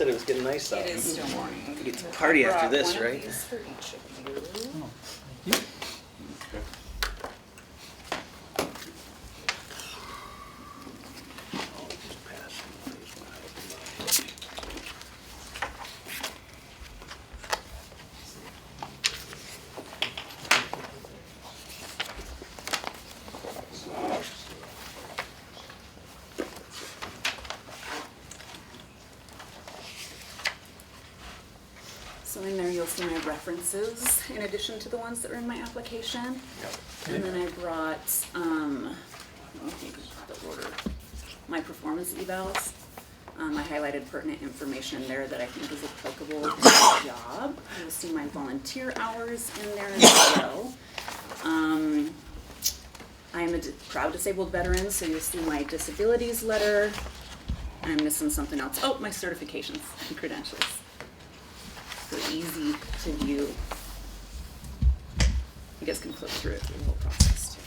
said it was getting nice out. It is still morning. We get to party after this, Brought one of right? these for each of you. Oh, thank you. So in there you'll see my references in addition to the ones that are in my application. And then I brought, the order, my performance evals. I highlighted pertinent information there that I think is applicable to the job. You'll see my volunteer hours in there as well. I am a proud disabled veteran, so you'll see my disabilities letter. I'm missing something else. Oh, my certifications and credentials. So easy to view. You guys can flip through it through the whole process too.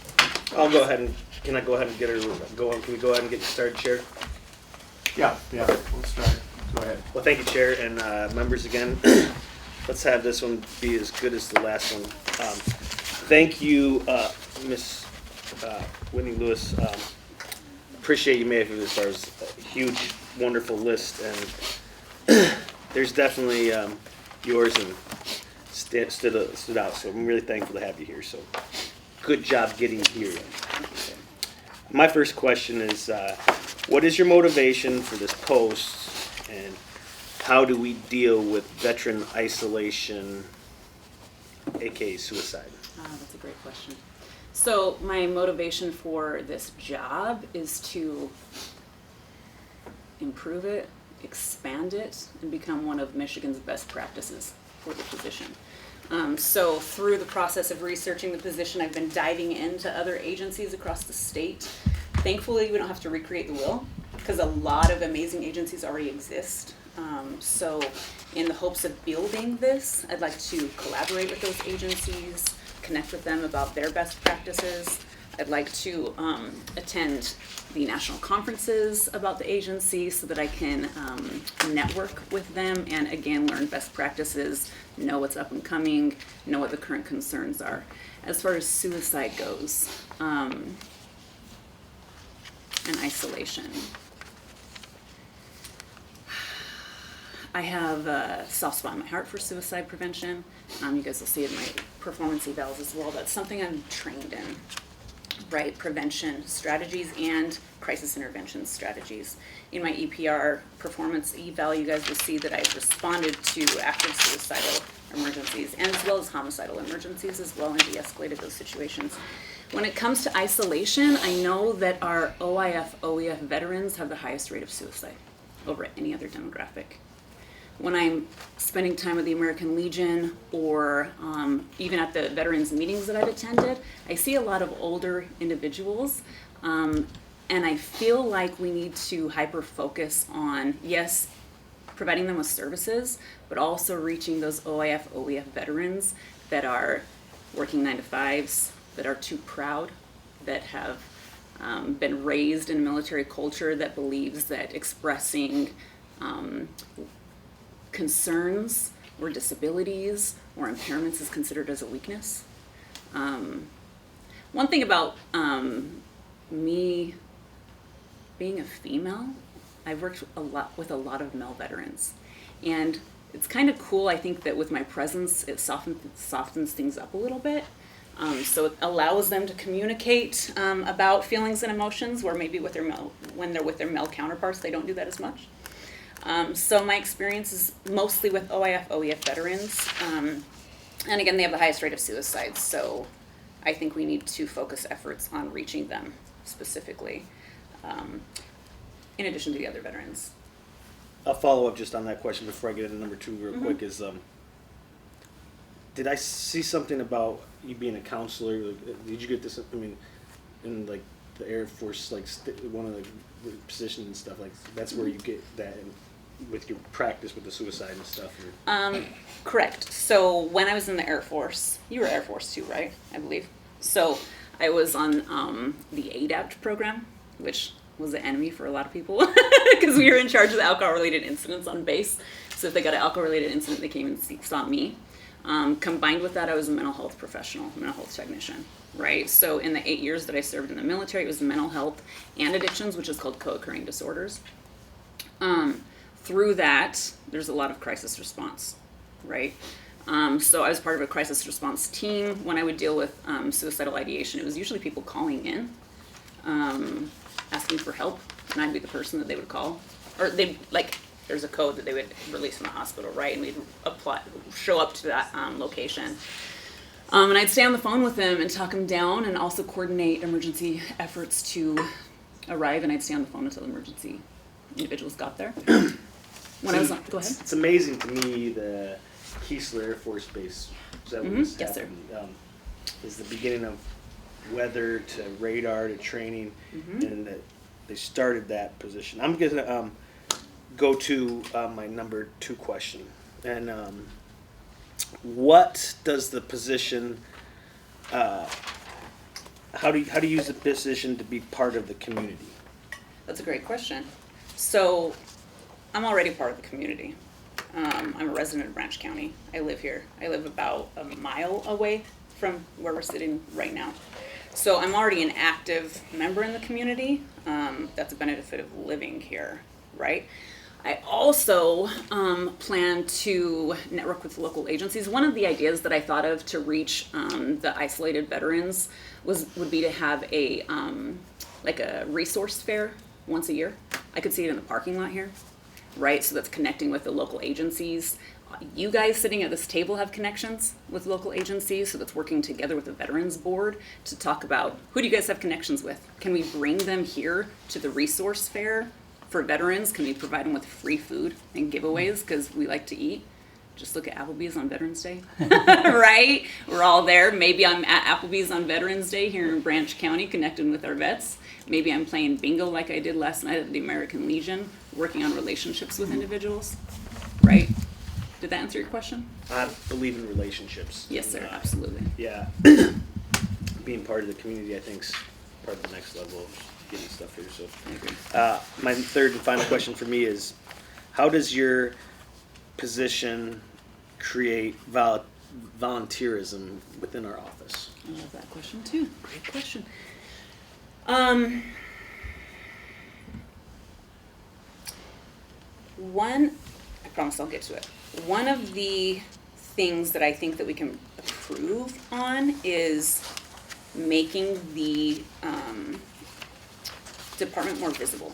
I'll go ahead and, can I go ahead and get her going? Can we go ahead and get you started, Chair? Yeah, we'll start. Go ahead. Well, thank you, Chair, and members again. Let's have this one be as good as the last one. Thank you, Miss Whitney Lewis. Appreciate you made it as far as a huge, wonderful list, and there's definitely yours and stood out. So I'm really thankful to have you here. So good job getting here. My first question is, what is your motivation for this post, and how do we deal with veteran isolation, aka suicide? That's a great question. So my motivation for this job is to improve it, expand it, and become one of Michigan's best practices for the position. So through the process of researching the position, I've been diving into other agencies across the state. Thankfully, we don't have to recreate the wheel because a lot of amazing agencies already exist. So in the hopes of building this, I'd like to collaborate with those agencies, connect with them about their best practices. I'd like to attend the national conferences about the agency so that I can network with them and again learn best practices, know what's up and coming, know what the current concerns are. As far as suicide goes, and isolation. I have a soft spot in my heart for suicide prevention. You guys will see it in my performance evals as well. That's something I'm trained in, right? Prevention strategies and crisis intervention strategies. In my EPR performance eval, you guys will see that I've responded to active suicidal emergencies and as well as homicidal emergencies as well and de-escalated those situations. When it comes to isolation, I know that our OIF, OEF veterans have the highest rate of suicide over any other demographic. When I'm spending time with the American Legion or even at the veterans meetings that I've attended, I see a lot of older individuals and I feel like we need to hyper-focus on, yes, providing them with services, but also reaching those OIF, OEF veterans that are working 9-to-5s, that are too proud, that have been raised in a military culture that believes that expressing concerns or disabilities or impairments is considered as a weakness. One thing about me being a female, I've worked a lot with a lot of male veterans, and it's kind of cool. I think that with my presence, it softens things up a little bit. So it allows them to communicate about feelings and emotions, where maybe with when they're with their male counterparts, they don't do that as much. So my experience is mostly with OIF, OEF veterans. And again, they have the highest rate of suicides. So I think we need to focus efforts on reaching them specifically, in addition to the other veterans. I'll follow up just on that question before I get into number 2 real quick. Is did I see something about you being a counselor? Did you get this? I mean, in like the Air Force, like one of the positions and stuff, like that's where you get that with your practice with the suicide and stuff. Correct. So when I was in the Air Force, you were Air Force too, right? I believe. So I was on the ADAPT program, which was the enemy for a lot of people because we were in charge of the alcohol-related incidents on base. So if they got an alcohol-related incident, they came and sought me. Combined with that, I was a mental health professional, mental health technician, right? So in the 8 years that I served in the military, it was mental health and addictions, which is called co-occurring disorders. Through that, there's a lot of crisis response, right? So I was part of a crisis response team. When I would deal with suicidal ideation, it was usually people calling in, asking for help, and I'd be the person that they would call. Or they'd, like, there's a code that they would release from the hospital, right? And we'd show up to that location. And I'd stay on the phone with them and talk them down and also coordinate emergency efforts to arrive, and I'd stay on the phone until emergency individuals got there. When I was on, go ahead. It's amazing to me the Keesler Air Force Base. Is that when this Yes, sir. happened? Is the beginning of weather to radar to training, and that they started that position. I'm gonna go to my number 2 question, and what does the position? How do you use the position to be part of the community? That's a great question. So, I'm already part of the community. I'm a resident of Branch County. I live here. I live about a mile away from where we're sitting right now. So I'm already an active member in the community. That's a benefit of living here, right? I also plan to network with local agencies. One of the ideas that I thought of to reach the isolated veterans would be to have a like a resource fair once a year. I could see it in the parking lot here, right? So that's connecting with the local agencies. You guys sitting at this table have connections with local agencies, so that's working together with the Veterans Board to talk about who do you guys have connections with? Can we bring them here to the resource fair for veterans? Can we provide them with free food and giveaways because we like to eat? Just look at Applebee's on Veterans Day, right? We're all there. Maybe I'm at Applebee's on Veterans Day here in Branch County connecting with our vets. Maybe I'm playing bingo like I did last night at the American Legion, working on relationships with individuals, right? Did that answer your question? I believe in relationships. Yes, sir, absolutely. Yeah. Being part of the community, I think, is part of the next level of getting stuff here. So, I agree. my third and final question for me is, how does your position create volunteerism within our office? I love that question too. Great question. I promise I'll get to it. One of the things that I think that we can improve on is making the department more visible.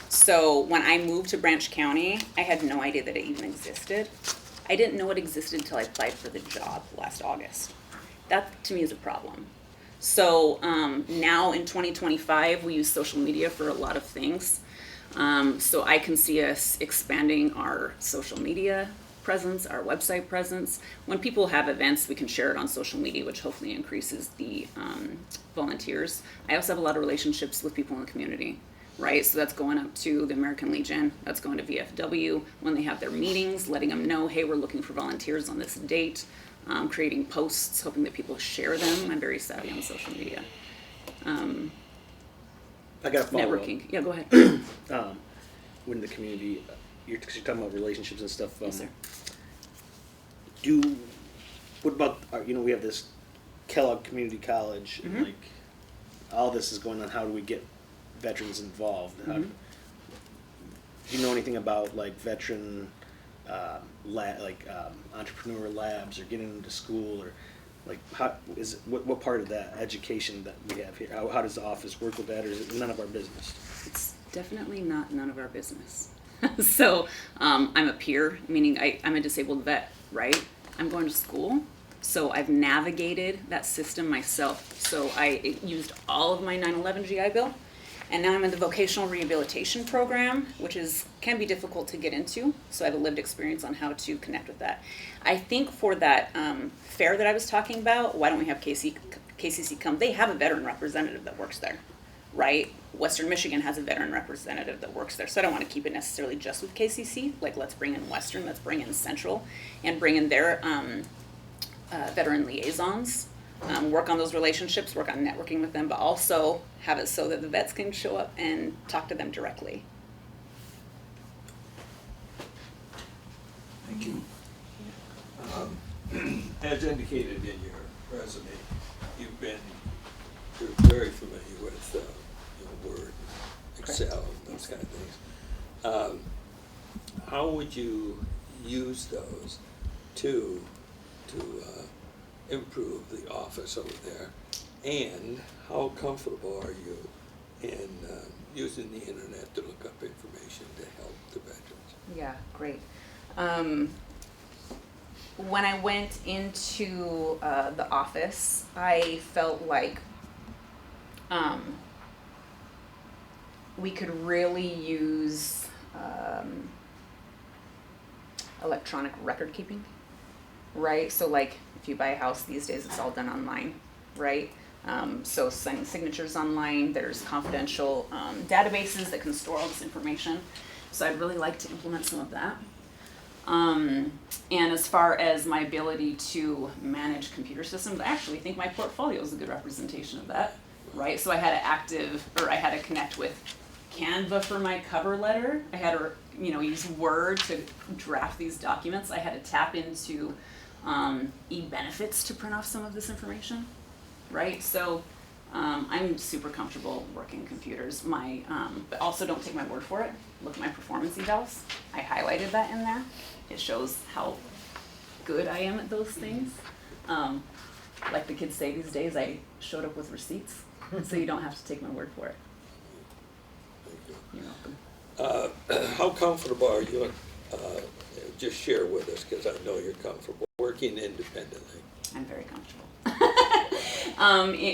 So when I moved to Branch County, I had no idea that it even existed. I didn't know it existed until I applied for the job last August. That to me is a problem. So now in 2025, we use social media for a lot of things. So I can see us expanding our social media presence, our website presence. When people have events, we can share it on social media, which hopefully increases the volunteers. I also have a lot of relationships with people in the community, right? So that's going up to the American Legion, that's going to VFW, when they have their meetings, letting them know, hey, we're looking for volunteers on this date, creating posts, hoping that people share them. I'm very savvy on social media. I got a follow-up. Networking, yeah, go ahead. When the community, you're talking about relationships and stuff. Yes, sir. What about, we have this Kellogg Community College, and like, all this is going on. How do we get veterans involved? Do you know anything about like veteran, entrepreneur labs, or getting them to school, or like what part of that education that we have here? How does the office work with that, or is it none of our business? It's definitely not none of our business. So I'm a peer, meaning I'm a disabled vet, right? I'm going to school, so I've navigated that system myself. So I used all of my 9/11 GI Bill, and now I'm in the vocational rehabilitation program, which can be difficult to get into. So I have a lived experience on how to connect with that. I think for that fair that I was talking about, why don't we have KCC come? They have a veteran representative that works there, right? Western Michigan has a veteran representative that works there. So I don't want to keep it necessarily just with KCC. Like, let's bring in Western, let's bring in Central, and bring in their veteran liaisons. work on those relationships, work on networking with them, but also have it so that the vets can show up and talk to them directly. Thank you. As indicated in your resume, you're very familiar with Word, Excel, and those kind of things. How would you use those to improve the office over there? And how comfortable are you in using the internet to look up information to help the veterans? Yeah, great. When I went into the office, I felt like we could really use electronic record keeping, right? So like if you buy a house these days, it's all done online, right? So sending signatures online, there's confidential databases that can store all this information. So I'd really like to implement some of that. And as far as my ability to manage computer systems, I actually think my portfolio is a good representation of that, right? So I had to connect with Canva for my cover letter. I had to, use Word to draft these documents. I had to tap into e-benefits to print off some of this information, right? So I'm super comfortable working computers. But also don't take my word for it. Look at my performance evals. I highlighted that in there. It shows how good I am at those things. Like the kids say these days, I showed up with receipts, so you don't have to take my word for it. You're welcome. How comfortable are you? Just share with us, because I know you're comfortable working independently. I'm very comfortable.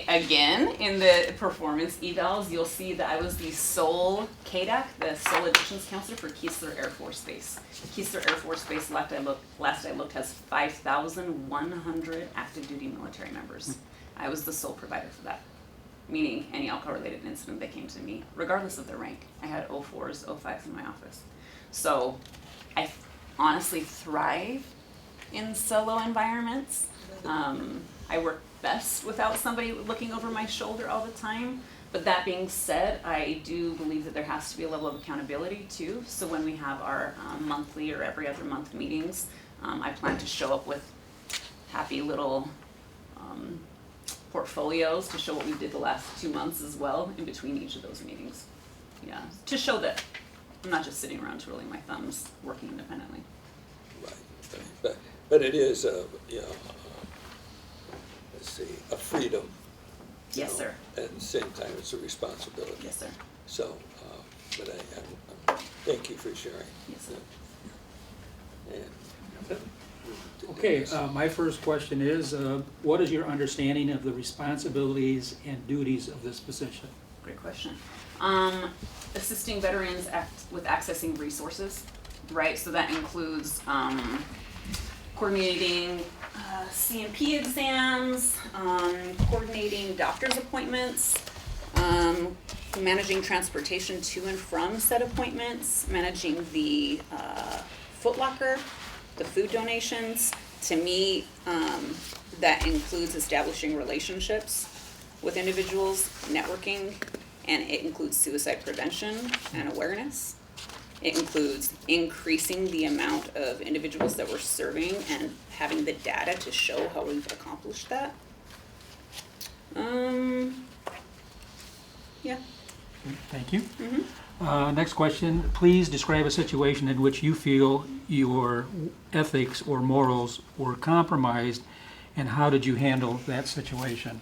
Again, in the performance evals, you'll see that I was the sole KDAC, the sole additions counselor for Keesler Air Force Base. Keesler Air Force Base, last I looked, has 5,100 active duty military members. I was the sole provider for that, meaning any alcohol-related incident, they came to me, regardless of their rank. I had 04s, 05s in my office. So I honestly thrive in solo environments. I work best without somebody looking over my shoulder all the time. But that being said, I do believe that there has to be a level of accountability too. So when we have our monthly or every other month meetings, I plan to show up with happy little portfolios to show what we did the last 2 months as well in between each of those meetings. Yeah, to show that I'm not just sitting around twiddling my thumbs working independently. Right. But it is a freedom. Yes, sir. At the same time, it's a responsibility. Yes, sir. So, but I thank you for sharing. Yes, sir. And, Okay, my first question is, what is your understanding of the responsibilities and duties of this position? Great question. Assisting veterans with accessing resources, right? So that includes coordinating C&P exams, coordinating doctor's appointments, managing transportation to and from said appointments, managing the Foot Locker, the food donations. To me, that includes establishing relationships with individuals, networking, and it includes suicide prevention and awareness. It includes increasing the amount of individuals that we're serving and having the data to show how we've accomplished that. Yeah. Thank you. Mm-hmm. Next question, please describe a situation in which you feel your ethics or morals were compromised, and how did you handle that situation?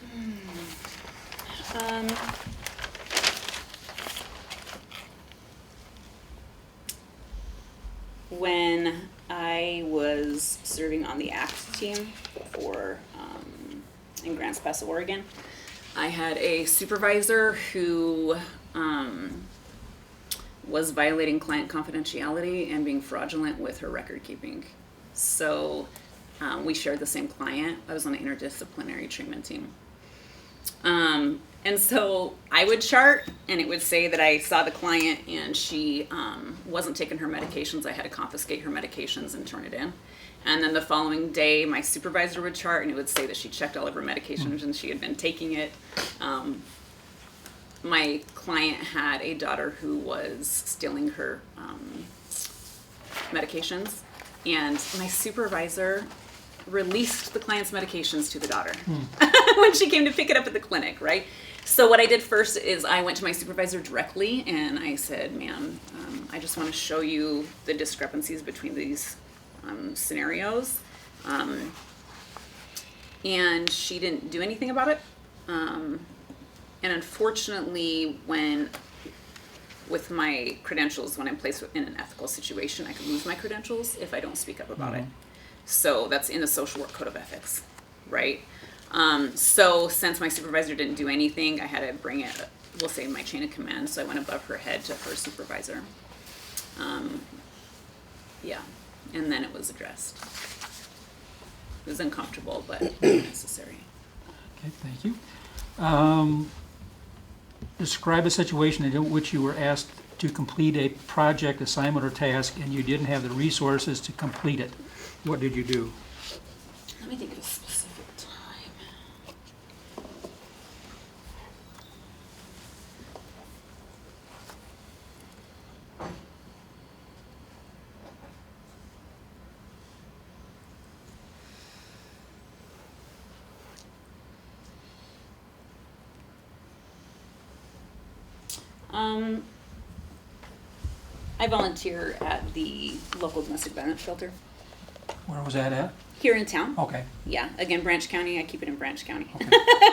When I was serving on the ACT team in Grants Pass, Oregon, I had a supervisor who was violating client confidentiality and being fraudulent with her record keeping. So we shared the same client. I was on an interdisciplinary treatment team. And so I would chart, and it would say that I saw the client and she wasn't taking her medications. I had to confiscate her medications and turn it in. And then the following day, my supervisor would chart, and it would say that she checked all of her medications and she had been taking it. My client had a daughter who was stealing her medications, and my supervisor released the client's medications to the daughter when she came to pick it up at the clinic, right? So what I did first is I went to my supervisor directly and I said, ma'am, I just want to show you the discrepancies between these scenarios. And she didn't do anything about it. And unfortunately, with my credentials, when I'm placed in an ethical situation, I could lose my credentials if I don't speak up about it. So that's in the social work code of ethics, right? So since my supervisor didn't do anything, I had to bring it, we'll say, my chain of command. So I went above her head to her supervisor. Yeah, and then it was addressed. It was uncomfortable, but necessary. Okay, thank you. Describe a situation in which you were asked to complete a project, assignment, or task, and you didn't have the resources to complete it. What did you do? Let me think of a specific time. I volunteer at the local domestic violence shelter Where was that at? here in town. Okay. Yeah, again, Branch County. I keep it in Branch County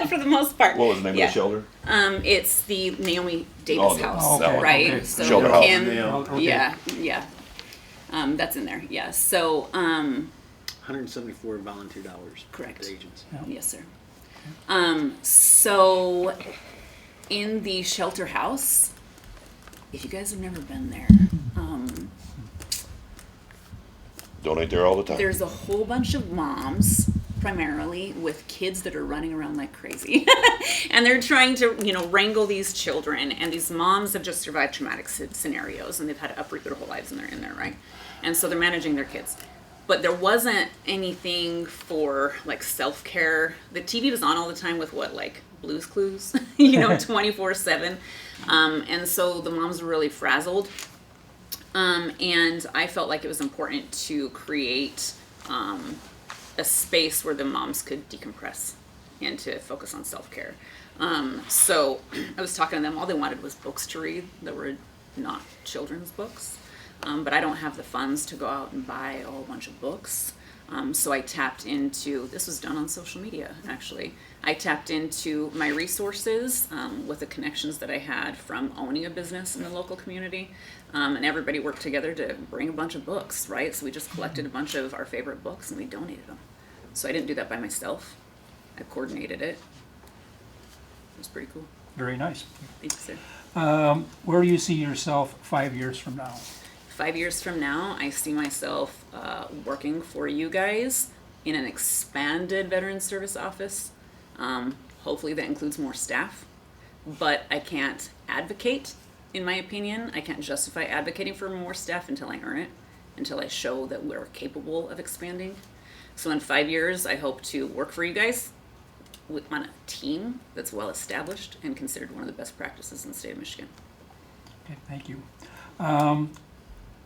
for the most part. What was the name Yeah. of the shelter? It's the Naomi Davis Oh, house, oh, okay, right? okay. So Shelter house. Kim, Okay. yeah. That's in there. Yeah. So 174 volunteered hours. Correct. For agents. yes, sir. So in the shelter house, if you guys have never been there, Donate there all the time. there's a whole bunch of moms, primarily, with kids that are running around like crazy. And they're trying to, wrangle these children. And these moms have just survived traumatic scenarios, and they've had to uproot their whole lives, and they're in there, right? And so they're managing their kids. But there wasn't anything for, like, self-care. The TV was on all the time with Blue's Clues, 24/7. And so the moms were really frazzled. And I felt like it was important to create a space where the moms could decompress and to focus on self-care. So I was talking to them. All they wanted was books to read that were not children's books. But I don't have the funds to go out and buy a whole bunch of books. So I tapped into, this was done on social media, actually. I tapped into my resources with the connections that I had from owning a business in the local community. And everybody worked together to bring a bunch of books, right? So we just collected a bunch of our favorite books and we donated them. So I didn't do that by myself. I coordinated it. It was pretty cool. Very nice. Thank you, sir. Where do you see yourself 5 years from now? 5 years from now, I see myself working for you guys in an expanded Veterans Service office. Hopefully that includes more staff, but I can't advocate, in my opinion. I can't justify advocating for more staff until I earn it, until I show that we're capable of expanding. So in 5 years, I hope to work for you guys on a team that's well established and considered one of the best practices in the state of Michigan. Okay, thank you.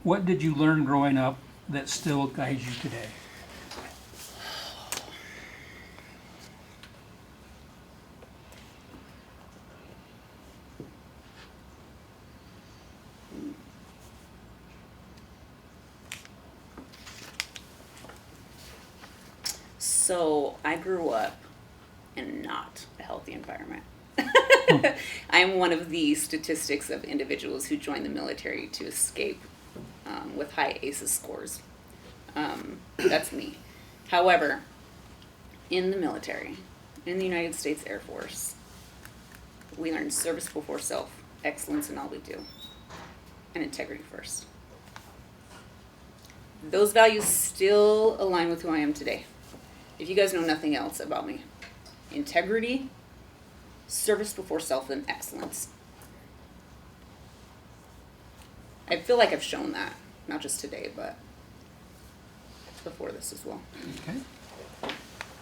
What did you learn growing up that still guides you today? So I grew up in not a healthy environment. I'm one of the statistics of individuals who join the military to escape with high ACEs scores. That's me. However, in the military, in the United States Air Force, we learn service before self, excellence in all we do, and integrity first. Those values still align with who I am today. If you guys know nothing else about me, integrity, Service before self and excellence. I feel like I've shown that, not just today, but before this as well.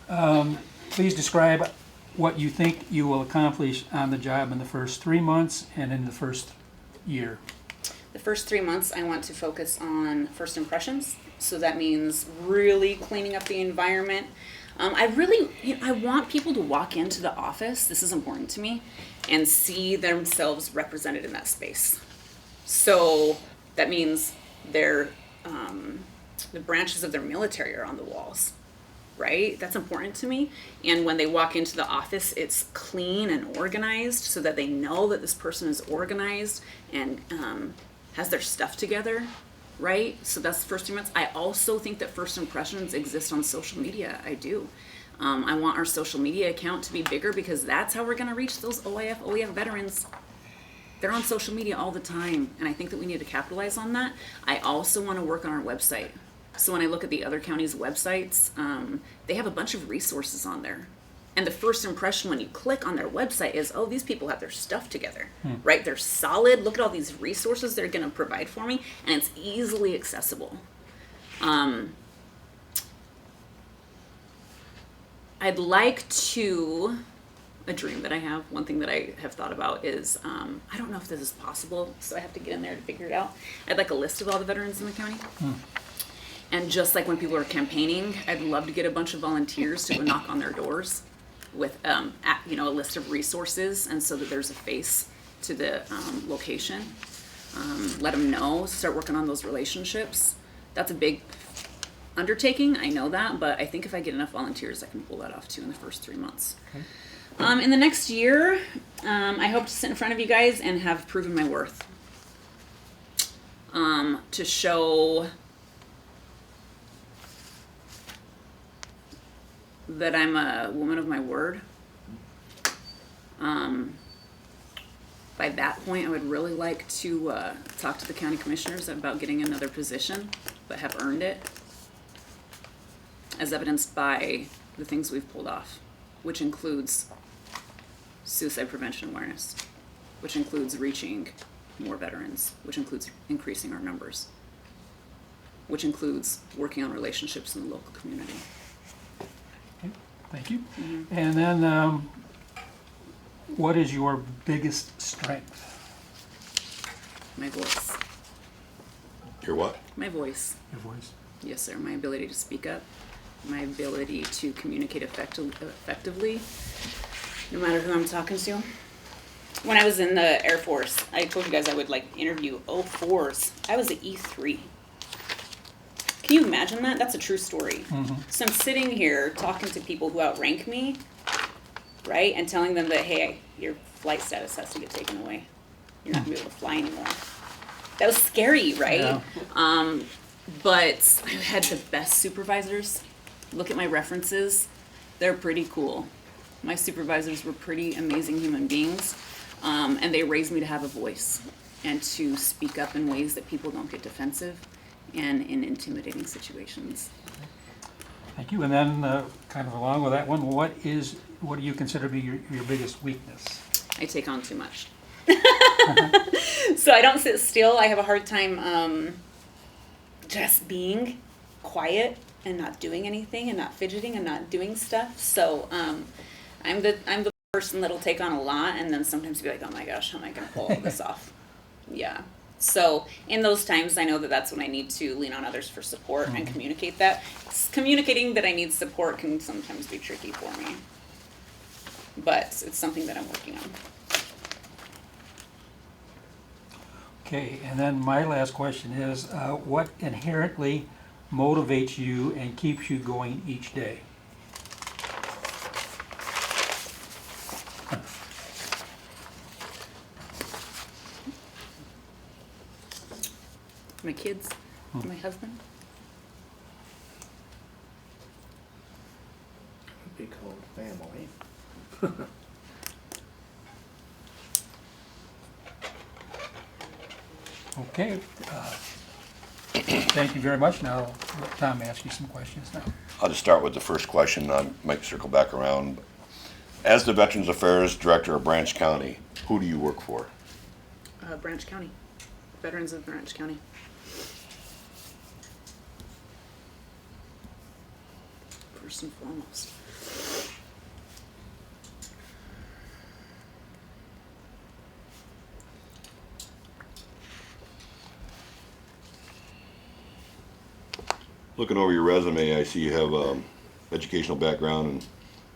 Okay. Please describe what you think you will accomplish on the job in the first 3 months and in the first year. The first 3 months, I want to focus on first impressions. So that means really cleaning up the environment. I want people to walk into the office, this is important to me, and see themselves represented in that space. So that means the branches of their military are on the walls, right? That's important to me. And when they walk into the office, it's clean and organized so that they know that this person is organized and has their stuff together, right? So that's the first 3 months. I also think that first impressions exist on social media. I do. I want our social media account to be bigger because that's how we're going to reach those OEF veterans. They're on social media all the time, and I think that we need to capitalize on that. I also want to work on our website. So when I look at the other counties' websites, they have a bunch of resources on there. And the first impression when you click on their website is, oh, these people have their stuff together, right? They're solid. Look at all these resources they're going to provide for me, and it's easily accessible. I'd like to, a dream that I have, one thing that I have thought about is, I don't know if this is possible, so I have to get in there to figure it out. I'd like a list of all the veterans in the county. And just like when people are campaigning, I'd love to get a bunch of volunteers to go knock on their doors with, a list of resources, and so that there's a face to the location. Let them know, start working on those relationships. That's a big undertaking, I know that, but I think if I get enough volunteers, I can pull that off too in the first 3 months. Okay. In the next year, I hope to sit in front of you guys and have proven my worth. To show that I'm a woman of my word. By that point, I would really like to talk to the county commissioners about getting another position, but have earned it, as evidenced by the things we've pulled off, which includes suicide prevention awareness, which includes reaching more veterans, which includes increasing our numbers, which includes working on relationships in the local community. Okay, thank you. And then, what is your biggest strength? My voice. Your what? My voice. Your voice. Yes, sir. My ability to speak up, my ability to communicate effectively, no matter who I'm talking to. When I was in the Air Force, I told you guys I would interview 04s. I was an E3. Can you imagine that? That's a true story. So I'm sitting here talking to people who outrank me, right? And telling them that, hey, your flight status has to get taken away. You're not going to be able to fly anymore. That was scary, right? Yeah. But I had the best supervisors. Look at my references. They're pretty cool. My supervisors were pretty amazing human beings. And they raised me to have a voice and to speak up in ways that people don't get defensive and in intimidating situations. Thank you. And then, kind of along with that one, what do you consider to be your biggest weakness? I take on too much. So I don't sit still. I have a hard time just being quiet and not doing anything and not fidgeting and not doing stuff. So I'm the person that'll take on a lot and then sometimes be like, oh my gosh, how am I going to pull all this off? Yeah. So in those times, I know that that's when I need to lean on others for support and communicate that. Communicating that I need support can sometimes be tricky for me, but it's something that I'm working on. Okay, and then my last question is, what inherently motivates you and keeps you going each day? My kids, my husband. Be called family. Okay. Thank you very much. Now, I'll let Tom ask you some questions now. I'll just start with the first question, I might circle back around. As the Veterans Affairs Director of Branch County, who do you work for? Branch County, veterans of Branch County. First and foremost. Looking over your resume, I see you have educational background, and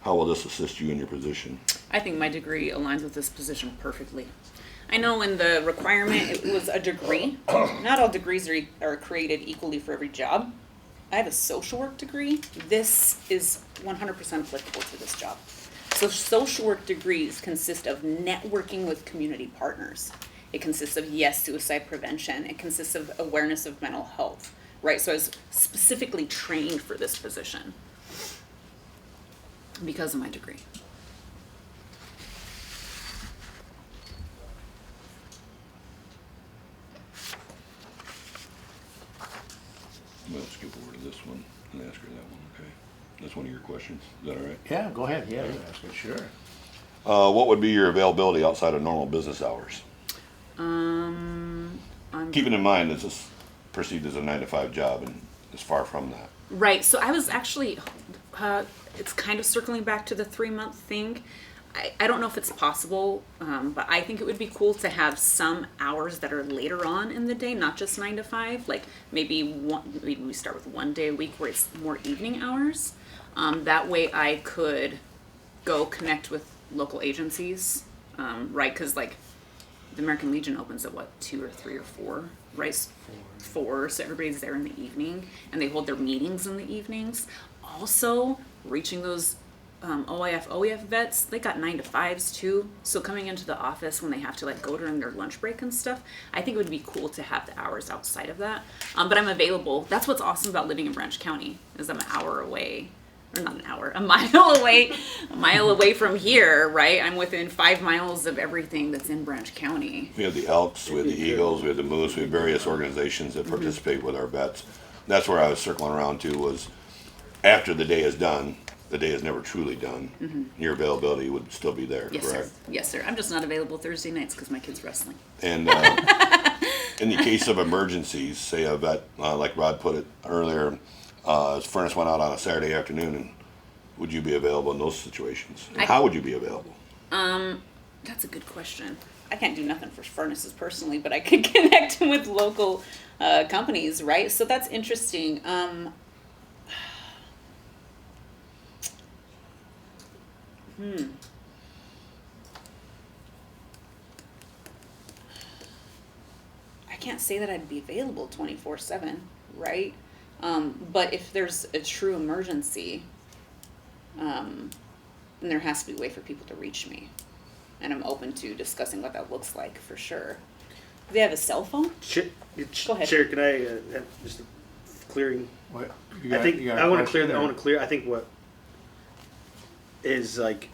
how will this assist you in your position? I think my degree aligns with this position perfectly. I know in the requirement it was a degree. Not all degrees are created equally for every job. I have a social work degree. This is 100% applicable to this job. So social work degrees consist of networking with community partners. It consists of, yes, suicide prevention. It consists of awareness of mental health, right? So I was specifically trained for this position because of my degree. I'm going to skip over to this one and ask her that one, okay? That's one of your questions. Is that all right? Yeah, go ahead, yeah, you ask it, sure. What would be your availability outside of normal business hours? I'm Keeping in mind this is perceived as a 9-to-5 job and is far from that. right. So I was actually, it's kind of circling back to the 3-month thing. I don't know if it's possible, but I think it would be cool to have some hours that are later on in the day, not just 9 to 5. Like maybe we start with 1 day a week where it's more evening hours. That way I could go connect with local agencies, right? Because like the American Legion opens at what, 2 or 3 or 4, right? 4. So everybody's there in the evening, and they hold their meetings in the evenings. Also, reaching those OEF vets, they got 9 to 5s too. So coming into the office when they have to like go during their lunch break and stuff, I think it would be cool to have the hours outside of that. But I'm available. That's what's awesome about living in Branch County is I'm an hour away, or not an hour, a mile away from here, right? I'm within 5 miles of everything that's in Branch County. We have the Elks, we have the Eagles, we have the Moose, we have various organizations that participate with our vets. That's where I was circling around to, was after the day is done, the day is never truly done, your availability would still be there, Yes, correct? sir. Yes, sir. I'm just not available Thursday nights because my kid's wrestling. And in the case of emergencies, say a vet, like Rod put it earlier, his furnace went out on a Saturday afternoon, and would you be available in those situations? And how would you be available? That's a good question. I can't do nothing for furnaces personally, but I could connect with local companies, right? So that's interesting. I can't say that I'd be available 24/7, right? But if there's a true emergency, then there has to be a way for people to reach me. And I'm open to discussing what that looks like for sure. Do they have a cell phone? Go ahead. Chair, can I just clearing? What? I think I want to clear. I want to clear. I think what is like,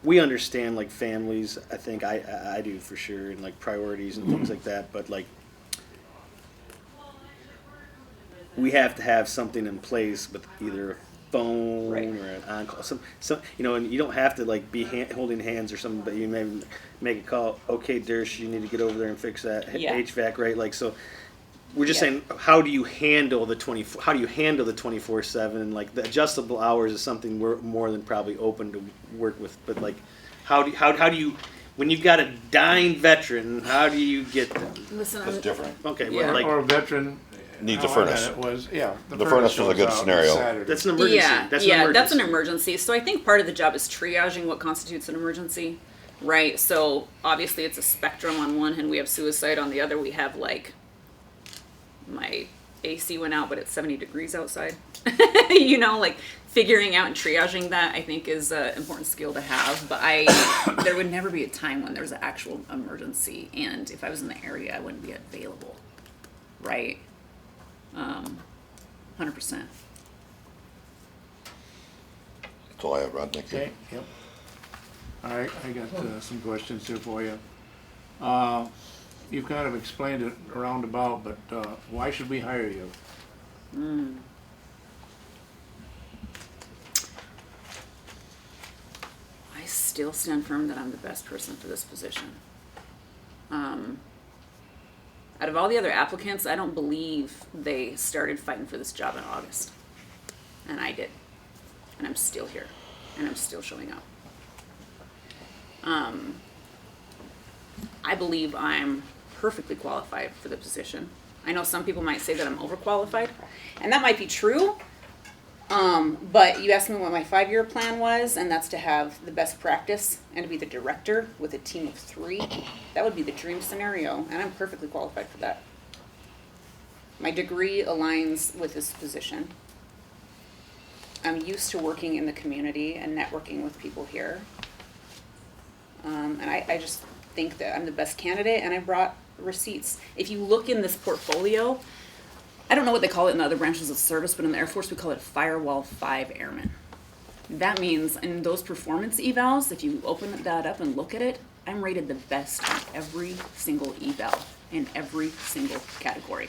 we understand like families. I think I do for sure, and like priorities and things like that. But like, we have to have something in place with either a phone Right. or an on-call. Some and you don't have to like be holding hands or something, but you may make a call. Okay, Dersh, you need to get over there and fix that Yeah. HVAC, right? Like so. We're just Yeah. saying, how do you handle the 24/7? And like the adjustable hours is something we're more than probably open to work with. But like, how do you, when you've got a dying veteran, how do you get them? Listen, That's different. Okay, Yeah. well, like Or a veteran. Needs a how I furnace. had it was, yeah. The furnace was a goes good out scenario. Saturday. that's an emergency. Yeah, That's that's an an emergency. So I think part of the job is triaging what constitutes an emergency, right? So obviously it's a spectrum. On one hand, we have suicide. On the other, we have like, my AC went out, but it's 70 degrees outside. You know, like figuring out and triaging that I think is an important skill to have. But there would never be a time when there's an actual emergency. And if I was in the area, I wouldn't be available, right? 100%. That's all I have, Rod. Thank you. Okay, yep. All right, I got some questions here for you. You've kind of explained it roundabout, but why should we hire you? still stand firm that I'm the best person for this position. Out of all the other applicants, I don't believe they started fighting for this job in August. And I did. And I'm still here. And I'm still showing up. I believe I'm perfectly qualified for the position. I know some people might say that I'm overqualified, and that might be true. But you asked me what my 5-year plan was, and that's to have the best practice and to be the director with a team of 3. That would be the dream scenario, and I'm perfectly qualified for that. My degree aligns with this position. I'm used to working in the community and networking with people here. And I just think that I'm the best candidate, and I brought receipts. If you look in this portfolio, I don't know what they call it in the other branches of service, but in the Air Force we call it Firewall 5 Airmen. That means in those performance evals, if you open that up and look at it, I'm rated the best on every single eval in every single category.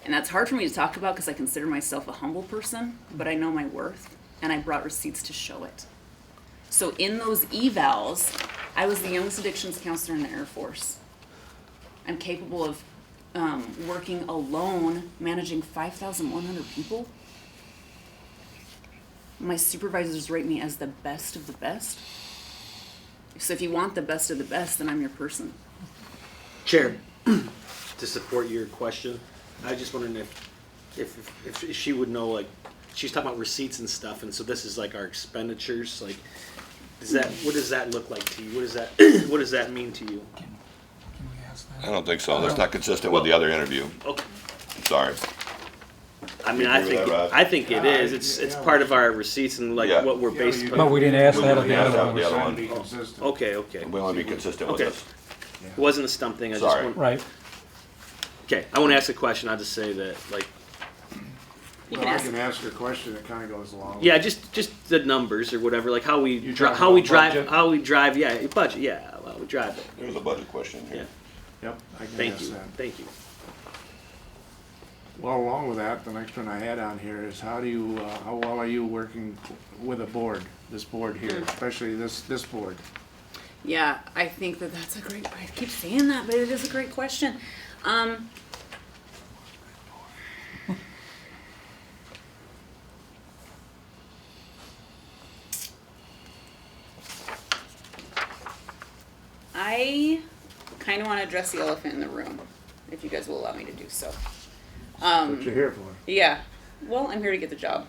And that's hard for me to talk about because I consider myself a humble person, but I know my worth, and I brought receipts to show it. So in those evals, I was the youngest addictions counselor in the Air Force. I'm capable of working alone, managing 5,100 people. My supervisors rate me as the best of the best. So if you want the best of the best, then I'm your person. Chair, to support your question, I was just wondering if she would know, like, she's talking about receipts and stuff, and so this is like our expenditures, like, what does that look like to you? What does that mean to you? Can we ask that? I don't think so. That's not consistent with the other interview. Okay. Sorry. I mean, You agree with that, Rod? I think it is. It's part of our receipts and like Yeah. what we're based you- upon. But we didn't ask that of the Yeah, other that one. was the other Trying one. to be consistent. Okay. We want to be consistent with Okay. this. It wasn't a stump thing. I Sorry. just want. Right. Okay, I want to ask a question. I'll just say that, like, You Well, can I ask. can ask a question that kind of goes along. with yeah, it. just the numbers or whatever, like how we You drive, talking how we about drive, budget? how we drive. Yeah, budget. Yeah, well, we drive it. There's a budget question Yeah. here. Yep, I can Thank ask you. that. Thank you. Well, along with that, the next one I had on here is how well are you working with a board, this board here, especially this board? Yeah, I think that's a great, I keep saying that, but it is a great question. I kind of want to address the elephant in the room, if you guys will allow me to do so. That's what you're here for. Yeah, well, I'm here to get the job.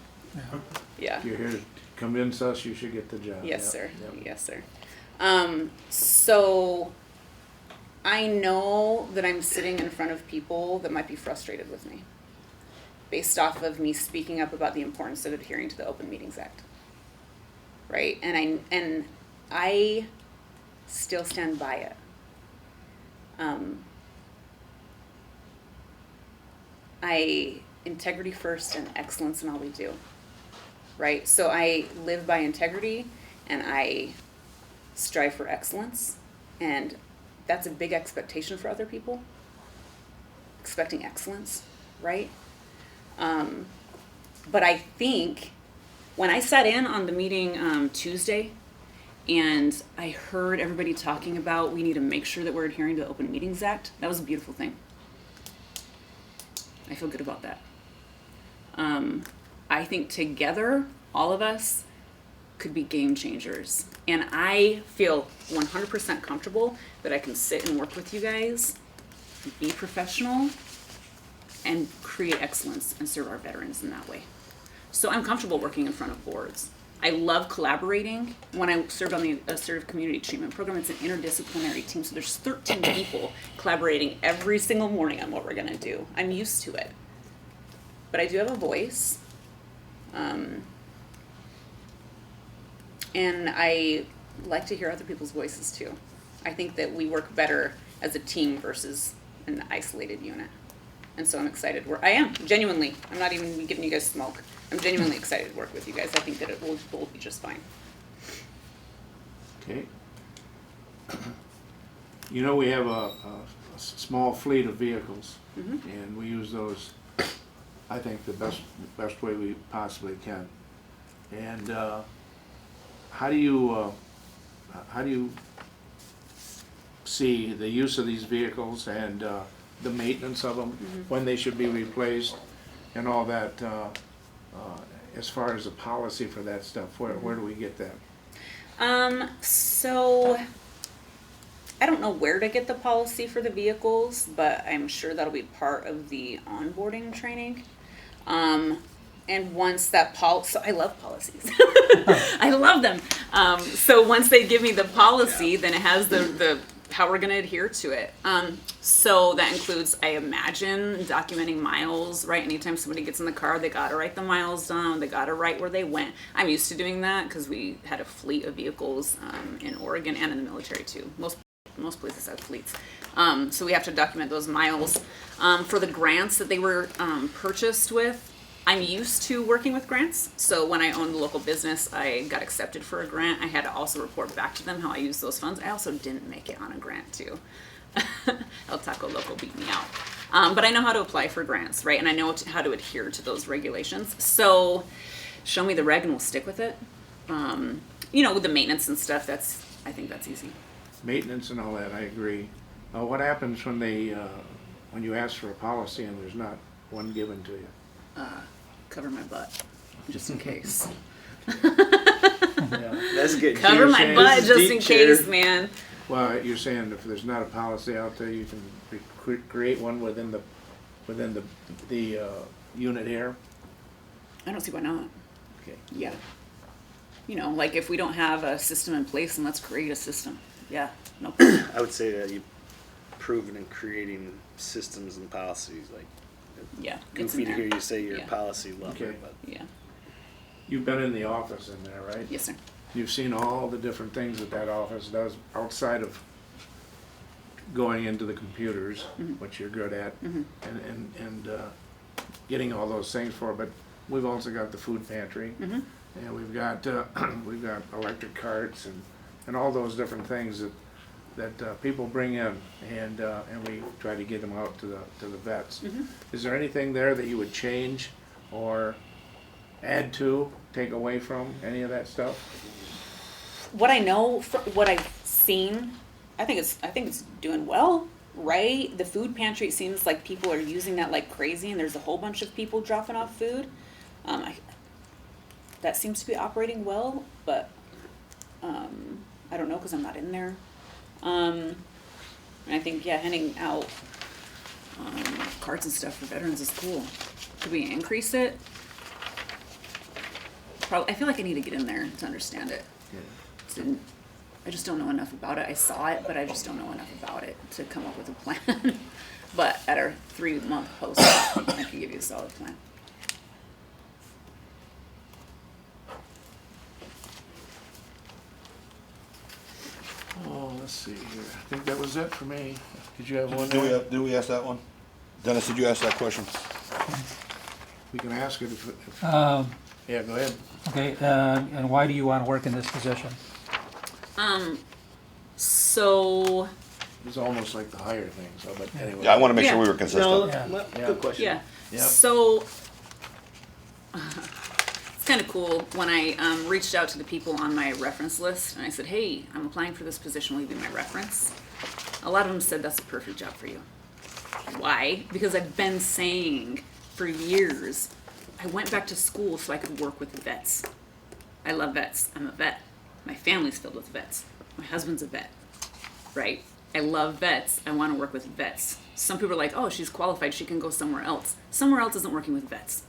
Yeah. If you're here to convince us you should get the job. Yes, Yep, sir. yep. Yes, sir. So I know that I'm sitting in front of people that might be frustrated with me based off of me speaking up about the importance of adhering to the Open Meetings Act. Right? And I still stand by it. Integrity first and excellence in all we do. Right? So I live by integrity and I strive for excellence, and that's a big expectation for other people, expecting excellence, right? But I think when I sat in on the meeting Tuesday and I heard everybody talking about we need to make sure that we're adhering to the Open Meetings Act, that was a beautiful thing. I feel good about that. I think together, all of us could be game changers. And I feel 100% comfortable that I can sit and work with you guys, be professional, and create excellence and serve our veterans in that way. So I'm comfortable working in front of boards. I love collaborating. When I served on the Assertive Community Treatment Program, it's an interdisciplinary team. So there's 13 people collaborating every single morning on what we're gonna do. I'm used to it. But I do have a voice. And I like to hear other people's voices too. I think that we work better as a team versus an isolated unit. And so I'm excited. I am, genuinely. I'm not even giving you guys smoke. I'm genuinely excited to work with you guys. I think that it will be just fine. Okay. You know, we have a small fleet of vehicles, and we use those, I think, the best way we possibly can. And how do you how do you see the use of these vehicles and the maintenance of them, when they should be replaced, and all that, as far as the policy for that stuff, where do we get that? So I don't know where to get the policy for the vehicles, but I'm sure that'll be part of the onboarding training. And once that so I love policies. I love them. So once they give me the policy, then it has the how we're going to adhere to it. So that includes, I imagine, documenting miles, right? Anytime somebody gets in the car, they got to write the miles down. They got to write where they went. I'm used to doing that because we had a fleet of vehicles in Oregon and in the military too. Most places have fleets. So we have to document those miles. For the grants that they were purchased with, I'm used to working with grants. So when I owned the local business, I got accepted for a grant. I had to also report back to them how I used those funds. I also didn't make it on a grant too. El Taco Loco beat me out. But I know how to apply for grants, right? And I know how to adhere to those regulations. So show me the reg and we'll stick with it. With the maintenance and stuff, I think that's easy. Maintenance and all that, I agree. What happens when when you ask for a policy and there's not one given to you? Cover my butt, just in case. Yeah. That's good. Cover my saying butt this is just deep, in Chair. case, man. Well, you're saying if there's not a policy out there, you can create one within the unit here? I don't see why not. Okay. Yeah. Like if we don't have a system in place, then let's create a system. Yeah. No. I would say that you've proven in creating systems and policies. Like, Yeah. It's goofy in to there. hear you say you're Yeah. a policy lover, Okay. but Yeah. You've been in the office in there, right? Yes, sir. You've seen all the different things that office does outside of going into the computers, which you're good at, and getting all those things for. But we've also got the food pantry, and we've got electric carts and all those different things that people bring in, and we try to get them out to the vets. Is there anything there that you would change or add to, take away from, any of that stuff? What I know, what I've seen, I think it's doing well, right? The food pantry, it seems like people are using that like crazy, and there's a whole bunch of people dropping off food. That seems to be operating well, but I don't know because I'm not in there. And I think, handing out cards and stuff for veterans is cool. Could we increase it? Probably. I feel like I need to get in there to understand it. I just don't know enough about it. I saw it, but I just don't know enough about it to come up with a plan. But at our 3-month post, I can give you a solid plan. Oh, let's see here. I think that was it for me. Did you have one? Did we ask that one? Dennis, did you ask that question? We can ask it if Um, yeah, go ahead. Okay, and why do you want to work in this position? So, It's almost like the higher thing, so, but anyway. Yeah, I want to make sure Yeah. we were no, consistent. Yeah. good question. yeah. Yep. So, it's kind of cool when I reached out to the people on my reference list and I said, hey, I'm applying for this position, will you be my reference? A lot of them said, that's a perfect job for you. Why? Because I've been saying for years, I went back to school so I could work with vets. I love vets. I'm a vet. My family's filled with vets. My husband's a vet, right? I love vets. I want to work with vets. Some people are like, oh, she's qualified. She can go somewhere else. Somewhere else isn't working with vets,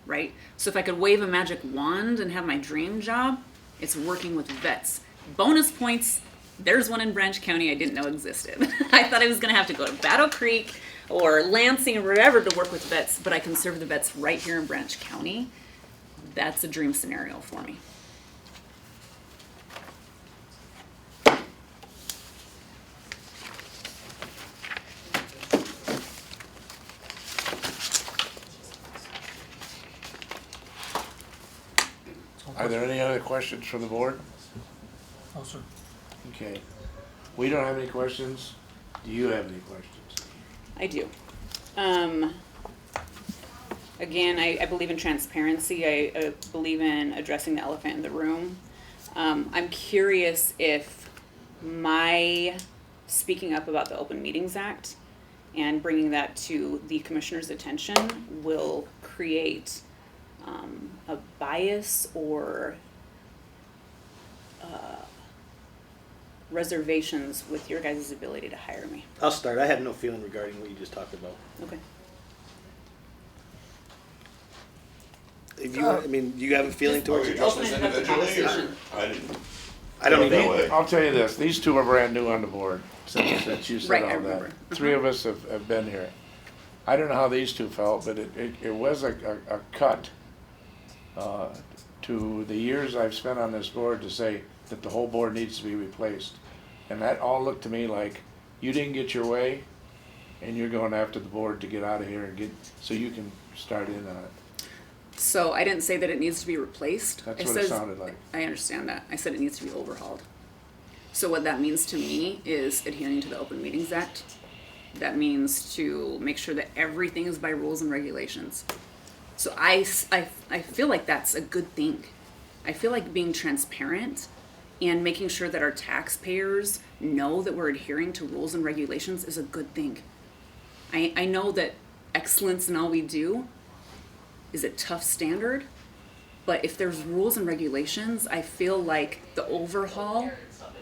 right? So if I could wave a magic wand and have my dream job, it's working with vets. Bonus points. There's one in Branch County I didn't know existed. I thought I was going to have to go to Battle Creek or Lansing or wherever to work with vets, but I can serve the vets right here in Branch County. That's a dream scenario for me. Are there any other questions from the board? Oh, sir. Okay. We don't have any questions. Do you have any questions? I do. Again, I believe in transparency. I believe in addressing the elephant in the room. I'm curious if my speaking up about the Open Meetings Act and bringing that to the commissioner's attention will create a bias or reservations with your guys' ability to hire me. I'll start. I have no feeling regarding what you just talked about. Okay. If you, I mean, you have a feeling towards it? Open it up to conversation. I didn't. I don't No even. way. I'll tell you this, these two are brand new on the board, since you said Right, I all that. remember. Three of us have been here. I don't know how these two felt, but it was a cut to the years I've spent on this board to say that the whole board needs to be replaced. And that all looked to me like you didn't get your way, and you're going after the board to get out of here and get, so you can start in on it. So I didn't say that it needs to be replaced. That's I what it said- sounded like. I understand that. I said it needs to be overhauled. So what that means to me is adhering to the Open Meetings Act. That means to make sure that everything is by rules and regulations. So I feel like that's a good thing. I feel like being transparent and making sure that our taxpayers know that we're adhering to rules and regulations is a good thing. I know that excellence in all we do is a tough standard, but if there's rules and regulations, I feel like the overhaul,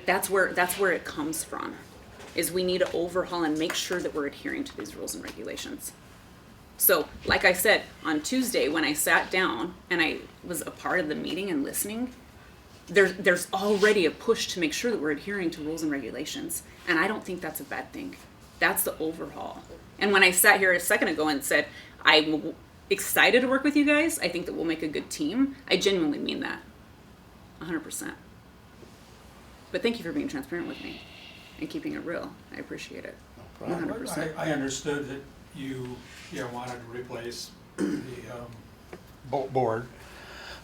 that's where it comes from, is we need to overhaul and make sure that we're adhering to these rules and regulations. So, like I said, on Tuesday, when I sat down and I was a part of the meeting and listening, there's already a push to make sure that we're adhering to rules and regulations. And I don't think that's a bad thing. That's the overhaul. And when I sat here a second ago and said, I'm excited to work with you guys, I think that we'll make a good team, I genuinely mean that. 100%. But thank you for being transparent with me and keeping it real. I appreciate it. 100%. I understood that you wanted to replace the board.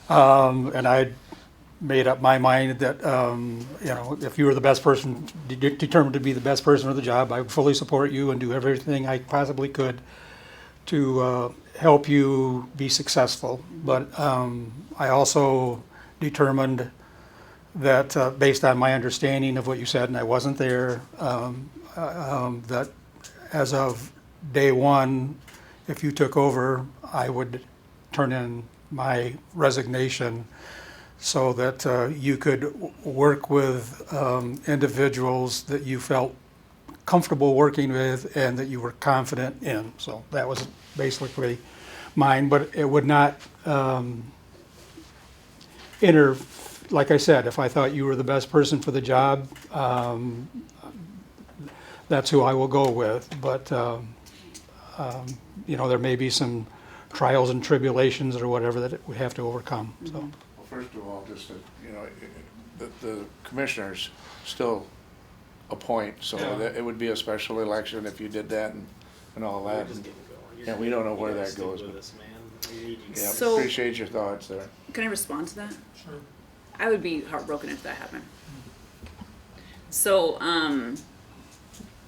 And I made up my mind that, if you were the best person, determined to be the best person for the job, I would fully support you and do everything I possibly could to help you be successful. But I also determined that based on my understanding of what you said, and I wasn't there, that as of day one, if you took over, I would turn in my resignation so that you could work with individuals that you felt comfortable working with and that you were confident in. So that was basically mine, but it would not like I said, if I thought you were the best person for the job, that's who I will go with. But, there may be some trials and tribulations or whatever that we have to overcome, so. Well, first of all, just the commissioners still appoint, so Yeah. that it would be a special election if you did that and all We're that. just getting going. Yeah, we don't know where You gotta that stick goes, with but- us, man. We need you. Yeah, So- appreciate your thoughts there. Can I respond to that? Sure. I would be heartbroken if that happened. So,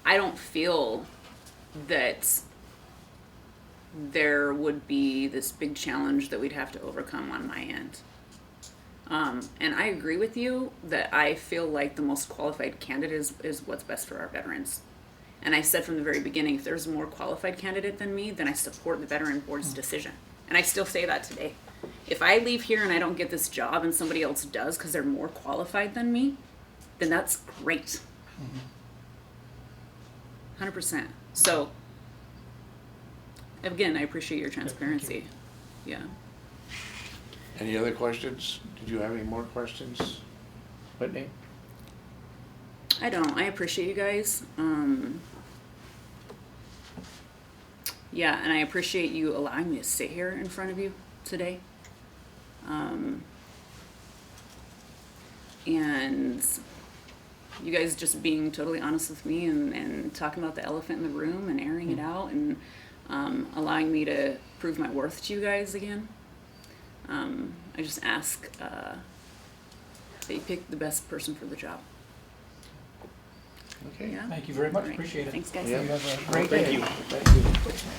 I don't feel that there would be this big challenge that we'd have to overcome on my end. And I agree with you that I feel like the most qualified candidate is what's best for our veterans. And I said from the very beginning, if there's a more qualified candidate than me, then I support the veteran board's decision. And I still say that today. If I leave here and I don't get this job and somebody else does because they're more qualified than me, then that's great. 100%. So, again, I appreciate your transparency. Yeah. Any other questions? Did you have any more questions, Whitney? I don't. I appreciate you guys. Yeah, and I appreciate you allowing me to sit here in front of you today. And you guys just being totally honest with me and talking about the elephant in the room and airing it out and allowing me to prove my worth to you guys again. I just ask that you pick the best person for the job. Okay. Yeah? Thank you very much, All right. appreciate it. Thanks, guys. Yeah. You have a great Thank day. you. Thank you.